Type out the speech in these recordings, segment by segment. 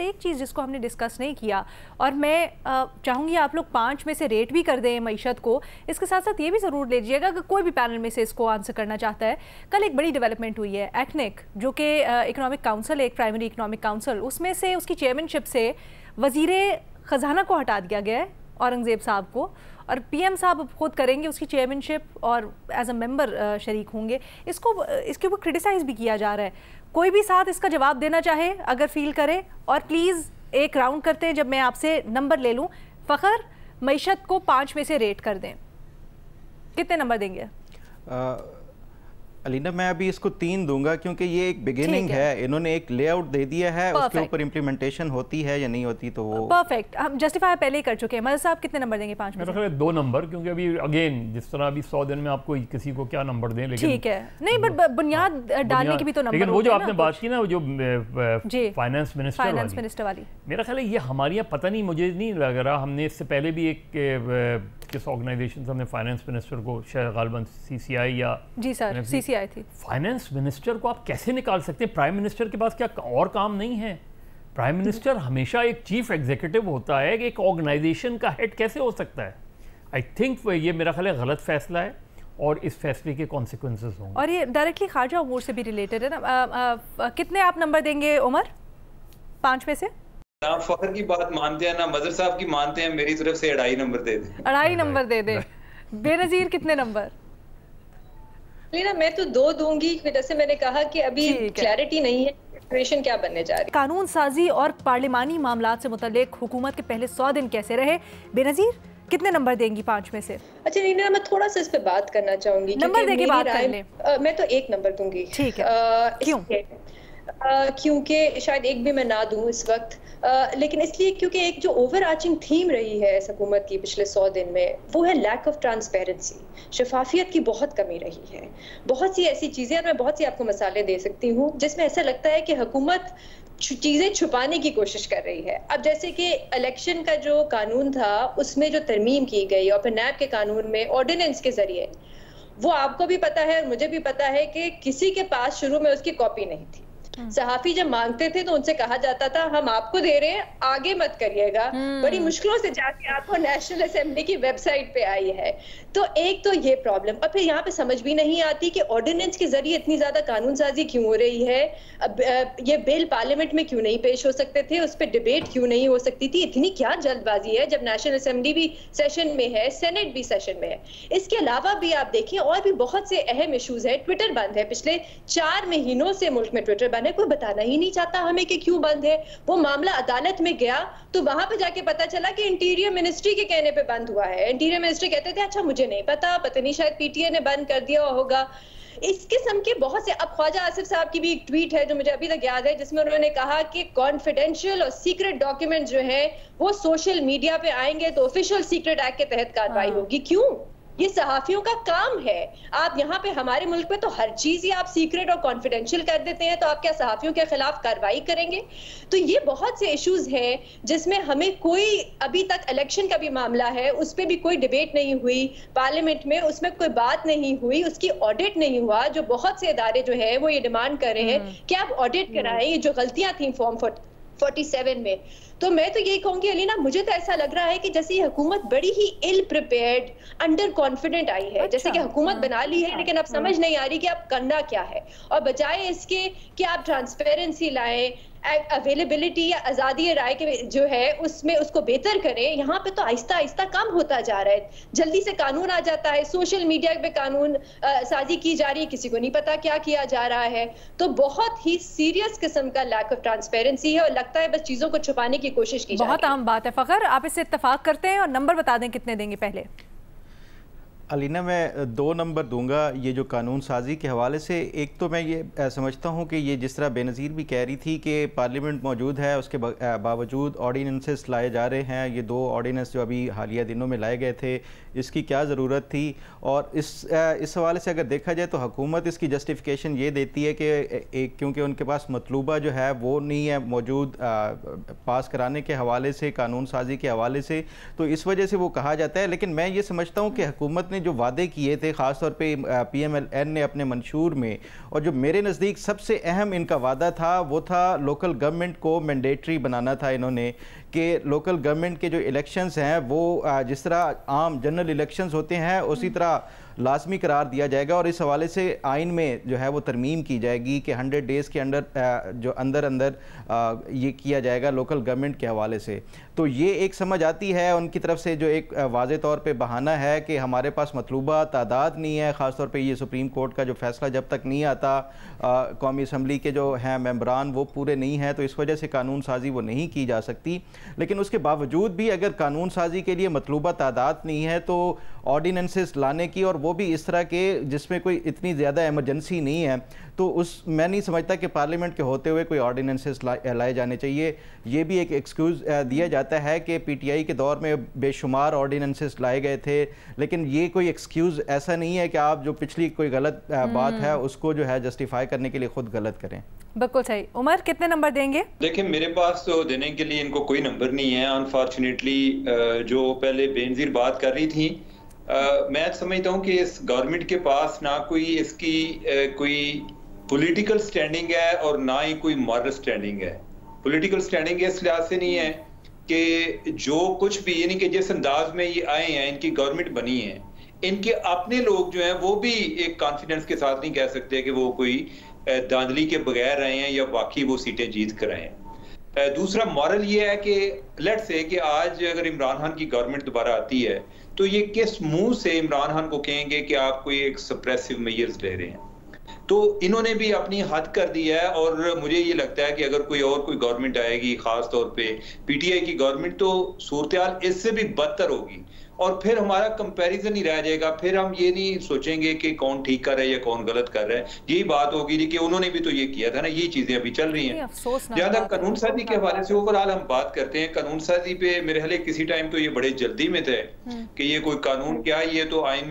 एक चीज़ जिसको हमने डिस्कस नहीं किया और मैं चाहूँगी आप लोग 5 में से रेट भी कर दें मईशत को, इसके साथ साथ ये भी ज़रूर ले लीजिएगा कि कोई भी पैनल में से इसको आंसर करना चाहता है। कल एक बड़ी डेवलपमेंट हुई है, एक्नेक जो कि इकोनॉमिक काउंसिल है, एक प्राइमरी इकोनॉमिक काउंसिल, उसमें से उसकी चेयरमैनशिप से वज़ीर ख़जाना को हटा दिया गया है, औरंगज़ेब साहब को, और पीएम साहब खुद करेंगे उसकी चेयरमैनशिप और एज अ मेंबर शरीक होंगे। इसके ऊपर क्रिटिसाइज़ भी किया जा रहा है। कोई भी साथ इसका जवाब देना चाहे अगर फील करे, और प्लीज़ एक राउंड करते हैं जब मैं आपसे नंबर ले लूँ। फ़खर, मईशत को 5 में से रेट कर दें, कितने नंबर देंगे? अलीना, मैं अभी इसको 3 दूंगा क्योंकि ये एक बिगिनिंग है। इन्होंने एक लेआउट दे दिया है, उसके ऊपर इम्प्लीमेंटेशन होती है या नहीं होती तो वो परफेक्ट। हम जस्टिफाई पहले ही कर चुके हैं। मदद साहब कितने नंबर देंगे 5 में? मेरा ख्याल है 2 नंबर, क्योंकि अभी अगेन जिस तरह अभी 100 दिन में आपको किसी को क्या नंबर दें, लेकिन ठीक है नहीं, बट बुनियाद डालने की भी तो नंबर। लेकिन वो जो आपने बात की ना, वो जो फाइनेंस मिनिस्टर वाली, मेरा ख्याल है ये हमारे यहाँ पता नहीं, मुझे नहीं लग रहा, हमने इससे पहले भी एक किस ऑर्गेनाइजेशन से हमने फाइनेंस मिनिस्टर को, शायद गालिबन CCI या जी सर CCI थी। फाइनेंस मिनिस्टर को आप कैसे निकाल सकते हैं? प्राइम मिनिस्टर के पास क्या और काम नहीं है? प्राइम मिनिस्टर हमेशा एक चीफ एग्जीक्यूटिव होता है, कि एक ऑर्गेनाइजेशन का हेड कैसे हो सकता है? आई थिंक ये मेरा ख्याल है गलत फैसला है और इस फैसले के कॉन्सिक्वेंसेस होंगे। और ये डायरेक्टली खारजा अमूर से भी रिलेटेड है ना। कितने आप नंबर देंगे उमर 5 में से? आप फखर की बात मानते हैं ना, मजर साहब की मानते हैं, मेरी तरफ से 2.5 नंबर दे दें। 2.5 नंबर दे दें। बेनज़ीर कितने नंबर? मैं तो 2 दूंगी, जैसे मैंने कहा कि अभी क्लैरिटी नहीं है सिचुएशन क्या बनने जा रही है। कानून साजी और पार्लिमानी मामलात से मुतल्लिक हुकूमत के पहले 100 दिन कैसे रहे? बेनज़ीर कितने नंबर देंगी 5 में से? अच्छा नीना, मैं थोड़ा सा इस पे बात करना चाहूंगी। नंबर देके बात कर लें। मैं तो 1 नंबर दूंगी। ठीक है। क्यों? क्योंकि शायद 1 भी मैं ना दूं इस वक्त, लेकिन इसलिए क्योंकि एक जो ओवर आर्चिंग थीम रही है इस हुकूमत की पिछले 100 दिन में, वो है लैक ऑफ ट्रांसपेरेंसी। शफाफियत की बहुत कमी रही है। बहुत सी ऐसी चीजें, और मैं बहुत सी आपको मिसालें दे सकती हूँ जिसमें ऐसा लगता है कि हुकूमत चीजें छुपाने की कोशिश कर रही है। अब जैसे कि इलेक्शन का जो कानून था उसमें जो तरमीम की गई, और फिर नैब के कानून में ऑर्डिनेंस के जरिए, वो आपको भी पता है और मुझे भी पता है कि किसी के पास शुरू में उसकी कॉपी नहीं थी। सहाफी जब मांगते थे तो उनसे कहा जाता था हम आपको दे रहे हैं, आगे मत करिएगा। बड़ी मुश्किलों से जाके आपको नेशनल असेंबली की वेबसाइट पे आई है। तो एक तो ये प्रॉब्लम, और फिर यहाँ पे समझ भी नहीं आती कि ऑर्डिनेंस के जरिए इतनी ज्यादा कानून साजी क्यों हो रही है। अब ये बिल पार्लियामेंट में क्यों नहीं पेश हो सकते थे, उस पर डिबेट क्यों नहीं हो सकती थी? इतनी क्या जल्दबाजी है जब नेशनल असेंबली भी सेशन में है, सेनेट भी सेशन में है। इसके अलावा भी आप देखिए और भी बहुत से अहम इशूज है। ट्विटर बंद है, पिछले 4 महीनों से मुल्क में ट्विटर बंद है, कोई बताना ही नहीं चाहता हमें कि क्यों बंद है। वो मामला अदालत में गया तो वहां पे जाके पता चला कि इंटीरियर मिनिस्ट्री के कहने पे बंद हुआ है। इंटीरियर मिनिस्ट्री कहते थे अच्छा मुझे नहीं पता नहीं शायद PTA ने बंद कर दिया होगा। इस किस्म के बहुत से, अब ख्वाजा आसिफ साहब की भी एक ट्वीट है जो मुझे अभी तक याद है, जिसमें उन्होंने कहा कि कॉन्फिडेंशियल और सीक्रेट डॉक्यूमेंट जो है वो सोशल मीडिया पे आएंगे तो ऑफिशियल सीक्रेट एक्ट के तहत कार्रवाई होगी। क्यों? ये सहाफियों का काम है। आप यहाँ पे हमारे मुल्क में तो हर चीज ही आप सीक्रेट और कॉन्फिडेंशियल कर देते हैं, तो आप क्या सहाफियों के खिलाफ कार्रवाई करेंगे? तो ये बहुत से इश्यूज हैं जिसमें हमें कोई, अभी तक इलेक्शन का भी मामला है उस पर भी कोई डिबेट नहीं हुई पार्लियामेंट में, उसमें कोई बात नहीं हुई, उसकी ऑडिट नहीं हुआ। जो बहुत से इदारे जो है वो ये डिमांड कर रहे हैं कि आप ऑडिट कराएं ये जो गलतियां थी फॉर्म 47 में। तो मैं तो यही कहूंगी अलीना, मुझे तो ऐसा लग रहा है कि जैसे ये हुकूमत बड़ी ही इल प्रिपेयर्ड, अंडर कॉन्फिडेंट आई है। जैसे कि हुकूमत बना ली है लेकिन अब समझ नहीं आ रही कि आप करना क्या है, और बजाय इसके कि आप ट्रांसपेरेंसी लाएं, अवेलेबिलिटी या आज़ादी राय के जो है उसमें उसको बेहतर करें, यहाँ पे तो आहिस्ता आहिस्ता कम होता जा रहा है। जल्दी से कानून आ जाता है, सोशल मीडिया पे कानून साजी की जा रही है, किसी को नहीं पता क्या किया जा रहा है। तो बहुत ही सीरियस किस्म का लैक ऑफ ट्रांसपेरेंसी है, और लगता है बस चीजों को छुपाने की कोशिश की जा रही है। बहुत अहम बात है फ़खर, आप इससे इत्तेफाक करते हैं? और नंबर बता दें कितने देंगे पहले? अलीना, मैं 2 नंबर दूंगा ये जो कानून साजी के हवाले से। एक तो मैं ये समझता हूँ कि ये जिस तरह बेनज़ीर भी कह रही थी कि पार्लियामेंट मौजूद है, उसके बावजूद ऑर्डिनेंसेस लाए जा रहे हैं। ये 2 ऑर्डिनेंस जो अभी हालिया दिनों में लाए गए थे, इसकी क्या ज़रूरत थी? और इस हवाले से अगर देखा जाए तो हुकूमत इसकी जस्टिफिकेशन ये देती है कि क्योंकि उनके पास मतलूबा जो है वो नहीं है मौजूद पास कराने के हवाले से, कानून साजी के हवाले से, तो इस वजह से वो कहा जाता है। लेकिन मैं ये समझता हूँ कि हुकूमत ने जो वादे किए थे ख़ासतौर पे PMLN ने अपने मंशूर में, और जो मेरे नज़दीक सबसे अहम इनका वादा था वो था लोकल गवर्नमेंट को मैंडेटरी बनाना था इन्होंने, कि लोकल गवर्नमेंट के जो इलेक्शंस हैं वो जिस तरह आम जनरल इलेक्शंस होते हैं उसी तरह लाजमी करार दिया जाएगा, और इस हवाले से आइन में जो है वो तरमीम की जाएगी कि 100 डेज़ के अंदर ये किया जाएगा लोकल गवर्नमेंट के हवाले से। तो ये एक समझ आती है उनकी तरफ से, जो एक वाज़े तौर पे बहाना है कि हमारे पास मतलूबा तादाद नहीं है, ख़ासतौर पे ये सुप्रीम कोर्ट का जो फैसला जब तक नहीं आता, कौमी असम्बली के जो हैं मेंबरान वो पूरे नहीं हैं, तो इस वजह से कानून साजी वो नहीं की जा सकती। लेकिन उसके बावजूद भी अगर कानून साजी के लिए मतलूबा तादाद नहीं है तो ऑर्डिनेंसेस लाने की, और वो भी इस तरह के जिसमें कोई इतनी ज़्यादा एमरजेंसी नहीं है, तो मैं नहीं समझता कि पार्लियामेंट के होते हुए कोई ऑर्डिनेंसेस लाए जाने चाहिए। ये भी एक एक्सक्यूज़ दिया जाता है कि PTI के दौर में बेशुमार ऑर्डिनेंसेस लाए गए थे, लेकिन ये कोई एक्सक्यूज़ ऐसा नहीं है कि आप जो पिछली कोई गलत बात है उसको जो है जस्टिफाई करने के लिए खुद गलत करें। बिल्कुल सही। उमर, कितने नंबर देंगे? देखिए, मेरे पास तो देने के लिए इनको कोई नंबर नहीं है अनफॉर्चुनेटली। जो पहले बेनज़ीर बात कर रही थी, मैं समझता हूँ कि इस गवर्नमेंट के पास ना कोई इसकी कोई पॉलिटिकल स्टैंडिंग है और ना ही कोई मॉरल स्टैंडिंग है। पॉलिटिकल स्टैंडिंग इस लिहाज से नहीं है कि जो कुछ भी, यानी कि जिस अंदाज में ये आए हैं, इनकी गवर्नमेंट बनी है, इनके अपने लोग जो हैं वो भी एक कॉन्फिडेंस के साथ नहीं कह सकते कि वो कोई धांधली के बगैर रहे हैं या बाकी वो सीटें जीत कर आए हैं। दूसरा मॉरल ये है कि लेट्स से कि आज अगर इमरान खान की गवर्नमेंट दोबारा आती है तो ये किस मुंह से इमरान खान को कहेंगे कि आप कोई एक सप्रेसिव मेजर्स ले रहे हैं। तो इन्होंने भी अपनी हद कर दी है, और मुझे ये लगता है कि अगर कोई गवर्नमेंट आएगी, खास तौर पे PTI की गवर्नमेंट, तो सूरत हाल इससे भी बदतर होगी, और फिर हमारा कंपैरिजन ही रह जाएगा। फिर हम ये नहीं सोचेंगे कि कौन ठीक कर रहा है या कौन गलत कर रहा है। यही बात होगी कि उन्होंने भी तो ये किया था ना, ये चीजें अभी चल रही हैं। ज्यादा कानून साजी के हवाले से ओवरऑल हम बात करते हैं, कानून साजी पे मेरे ख्याल किसी टाइम तो ये बड़े जल्दी में थे कि ये कोई कानून क्या, ये तो आइन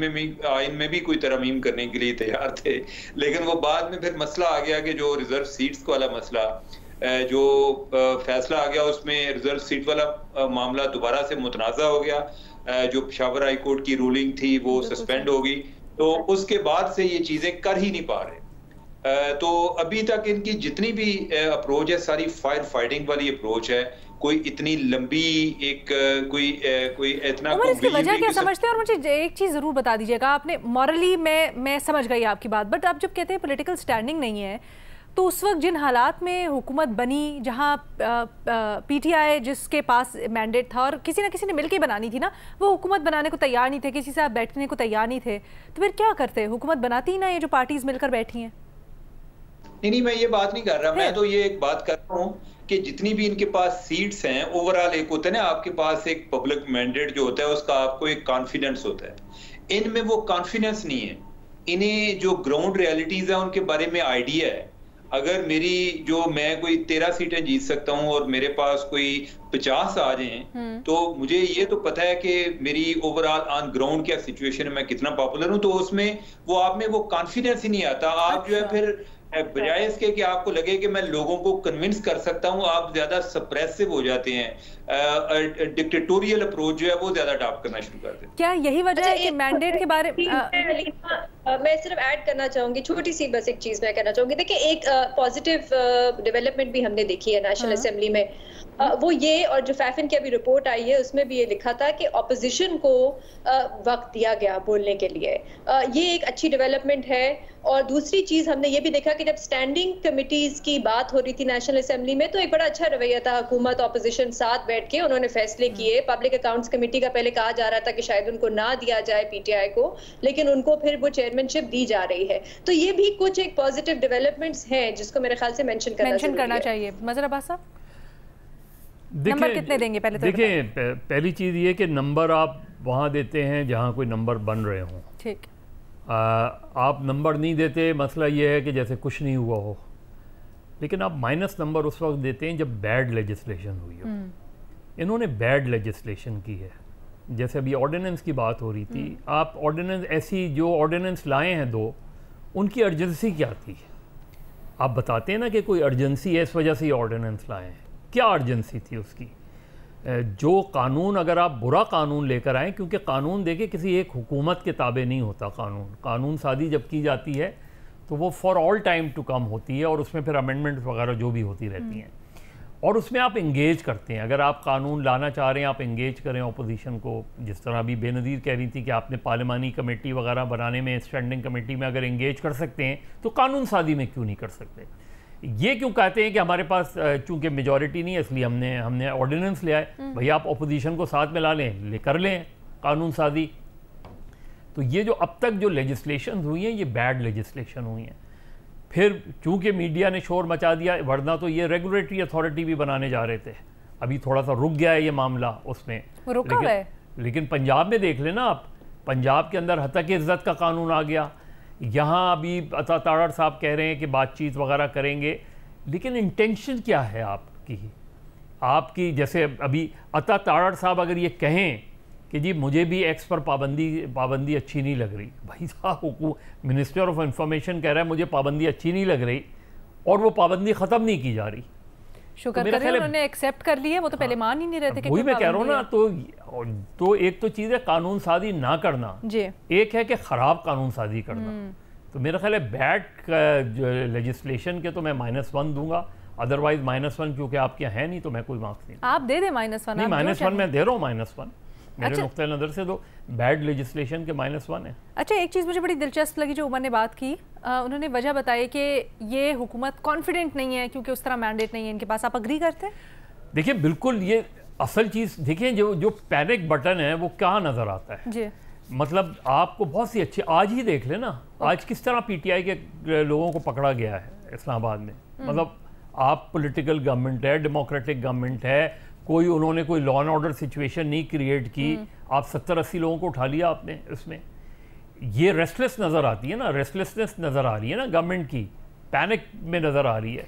में भी कोई तरमीम करने के लिए तैयार थे, लेकिन वो बाद में फिर मसला आ गया कि जो रिजर्व सीट्स वाला मसला, जो फैसला आ गया उसमें रिजर्व सीट वाला मामला दोबारा से मुतनाज़ा हो गया। जो पेशावर हाई कोर्ट की रूलिंग थी वो सस्पेंड हो गई, तो उसके बाद से ये चीजें कर ही नहीं पा रहे। तो अभी तक इनकी जितनी भी अप्रोच है सारी फायर फाइटिंग वाली अप्रोच है, कोई इतनी लंबी कोई इतना इसकी वजह क्या समझते हैं? और मुझे एक चीज जरूर बता दीजिएगा, आपने मॉरली मैं समझ गई आपकी बात, बट आप जब कहते हैं पॉलिटिकल स्टैंडिंग नहीं है, तो उस वक्त जिन हालात में हुकूमत बनी, जहां PTI जिसके पास मैंडेट था और किसी ना किसी ने मिलकर बनानी थी ना, वो हुकूमत बनाने को तैयार नहीं थे, किसी से आप बैठने को तैयार नहीं थे, तो फिर क्या करते? हुकूमत बनाती ही ना, ये जो पार्टीज मिलकर बैठी हैं। नहीं, मैं ये बात नहीं कर रहा, मैं तो ये एक बात कर रहा हूँ कि जितनी भी इनके पास सीट्स हैं, ओवरऑल एक होता है ना, आपके पास एक पब्लिक मैंडेट जो होता है उसका आपको एक कॉन्फिडेंस होता है। इनमें वो कॉन्फिडेंस नहीं है। इन्हें जो ग्राउंड रियलिटीज है उनके बारे में आइडिया है। अगर मैं कोई 13 सीटें जीत सकता हूं और मेरे पास कोई 50 आ जाएं, तो मुझे ये तो पता है कि मेरी ओवरऑल ऑन ग्राउंड क्या सिचुएशन है, मैं कितना पॉपुलर हूं, तो उसमें वो आप में वो कॉन्फिडेंस ही नहीं आता। आप जो है फिर बजाय इसके कि आपको लगे कि मैं लोगों को कन्विंस कर सकता हूं, आप ज्यादा सप्रेसिव हो जाते हैं। डिक्टेटोरियल अप्रोच जो है वो ज्यादा अडॉप्ट करना शुरू कर देते हैं। क्या यही वजह है कि मैंडेट के बारे में मैं सिर्फ ऐड करना चाहूंगी, छोटी सी बस एक चीज मैं कहना चाहूंगी। देखिए, एक पॉजिटिव डेवलपमेंट भी हमने देखी है नेशनल असेंबली में, वो ये, और जो फैफिन की अभी रिपोर्ट आई है उसमें भी ये लिखा था कि ऑपोजिशन को वक्त दिया गया बोलने के लिए। ये एक अच्छी डेवलपमेंट है। और दूसरी चीज हमने ये भी देखा कि जब स्टैंडिंग कमिटीज की बात हो रही थी नेशनल असेंबली में, तो एक बड़ा अच्छा रवैया था, हुकूमत ऑपोजिशन साथ बैठ के उन्होंने फैसले किए। पब्लिक अकाउंट्स कमेटी का पहले कहा जा रहा था कि शायद उनको ना दिया जाए PTI को, लेकिन उनको फिर वो चेयरमैनशिप दी जा रही है। तो ये भी कुछ एक पॉजिटिव डेवलपमेंट्स हैं जिसको मेरे ख्याल से मेंशन करना चाहिए। मजहर अब्बास साहब, नंबर कितने देंगे पहले? तो देखिए, पहली चीज़ ये कि नंबर आप वहाँ देते हैं जहाँ कोई नंबर बन रहे हों। ठीक। आप नंबर नहीं देते, मसला ये है कि जैसे कुछ नहीं हुआ हो, लेकिन आप माइनस नंबर उस वक्त देते हैं जब बैड लेजिस्लेशन हुई हो। इन्होंने बैड लेजिस्लेशन की है। जैसे अभी ऑर्डिनेंस की बात हो रही थी, आप ऑर्डिनेंस ऐसी जो ऑर्डिनेंस लाए हैं दो, उनकी अर्जेंसी क्या थी? आप बताते हैं ना कि कोई अर्जेंसी है, इस वजह से ये ऑर्डिनेंस लाए हैं। क्या अर्जेंसी थी उसकी? जो कानून, अगर आप बुरा कानून लेकर आएँ, क्योंकि कानून देखिए किसी एक हुकूमत के ताबे नहीं होता, कानून साजी जब की जाती है तो वो for all time to come होती है और उसमें फिर अमेंडमेंट्स वगैरह जो भी होती रहती हैं और उसमें आप इंगेज करते हैं। अगर आप कानून लाना चाह रहे हैं, आप इंगेज करें अपोजिशन को, जिस तरह अभी बेनज़ीर कह रही थी कि आपने पार्लिमानी कमेटी वगैरह बनाने में, स्टैंडिंग कमेटी में अगर इंगेज कर सकते हैं तो कानून साजी में क्यों नहीं कर सकते? ये क्यों कहते हैं कि हमारे पास चूंकि मेजॉरिटी नहीं है इसलिए हमने ऑर्डिनेंस ले आए? भैया आप अपोजिशन को साथ में ला लें, कर लें कानून साजी। तो ये जो अब तक जो लेजिस्लेशन हुई हैं ये बैड लेजिस्लेशन हुई हैं। फिर चूंकि मीडिया ने शोर मचा दिया, वरना तो ये रेगुलेटरी अथॉरिटी भी बनाने जा रहे थे, अभी थोड़ा सा रुक गया है ये मामला उसमें, लेकिन पंजाब में देख लेना आप, पंजाब के अंदर हतक इज़्ज़त का कानून आ गया। यहाँ अभी अता ताड़र साहब कह रहे हैं कि बातचीत वगैरह करेंगे, लेकिन इंटेंशन क्या है आपकी? जैसे अभी अता ताड़र साहब अगर ये कहें कि जी मुझे भी एक्स पर पाबंदी अच्छी नहीं लग रही, भाई साहब मिनिस्टर ऑफ इंफॉर्मेशन कह रहा है मुझे पाबंदी अच्छी नहीं लग रही और वो पाबंदी ख़त्म नहीं की जा रही। शुक्र करें उन्होंने एक्सेप्ट कर लिया, वो तो पहले मान ही नहीं रहे थे कि वही मैं कह रहा हूँ ना। तो एक तो चीज़ है कानून साजी ना करना जी, एक है कि ख़राब कानून साजी करना। तो मेरा ख्याल है बैड लेजिस्लेशन के तो मैं -1 दूंगा, अदरवाइज -1 क्योंकि आपके यहाँ है नहीं तो मैं कोई मार्क्स नहीं। आप दे दें -1? नहीं, -1 मैं दे रहा हूँ, -1 मेरे नुक्ते नज़र से तो बैड लेजिस्लेशन के -1 है। अच्छा, एक चीज़ मुझे बड़ी दिलचस्प लगी जो उमर ने बात की, उन्होंने वजह बताई कि ये हुकूमत कॉन्फिडेंट नहीं है क्योंकि उस तरह मैंडेट नहीं है इनके पास। आप अग्री करते हैं? देखिए बिल्कुल, ये असल चीज़ देखिए, जो पैनिक बटन है वो क्या नज़र आता है जी। मतलब आपको बहुत सी अच्छी, आज ही देख लेना आज किस तरह PTI के लोगों को पकड़ा गया है इस्लामाबाद में। मतलब आप पॉलिटिकल गवर्नमेंट है, डेमोक्रेटिक गवर्नमेंट है, उन्होंने कोई लॉ एंड ऑर्डर सिचुएशन नहीं क्रिएट की, आप 70-80 लोगों को उठा लिया आपने। इसमें ये रेस्टलेस नज़र आती है ना, रेस्टलेसनेस नज़र आ रही है ना गवर्नमेंट की, पैनिक में नज़र आ रही है।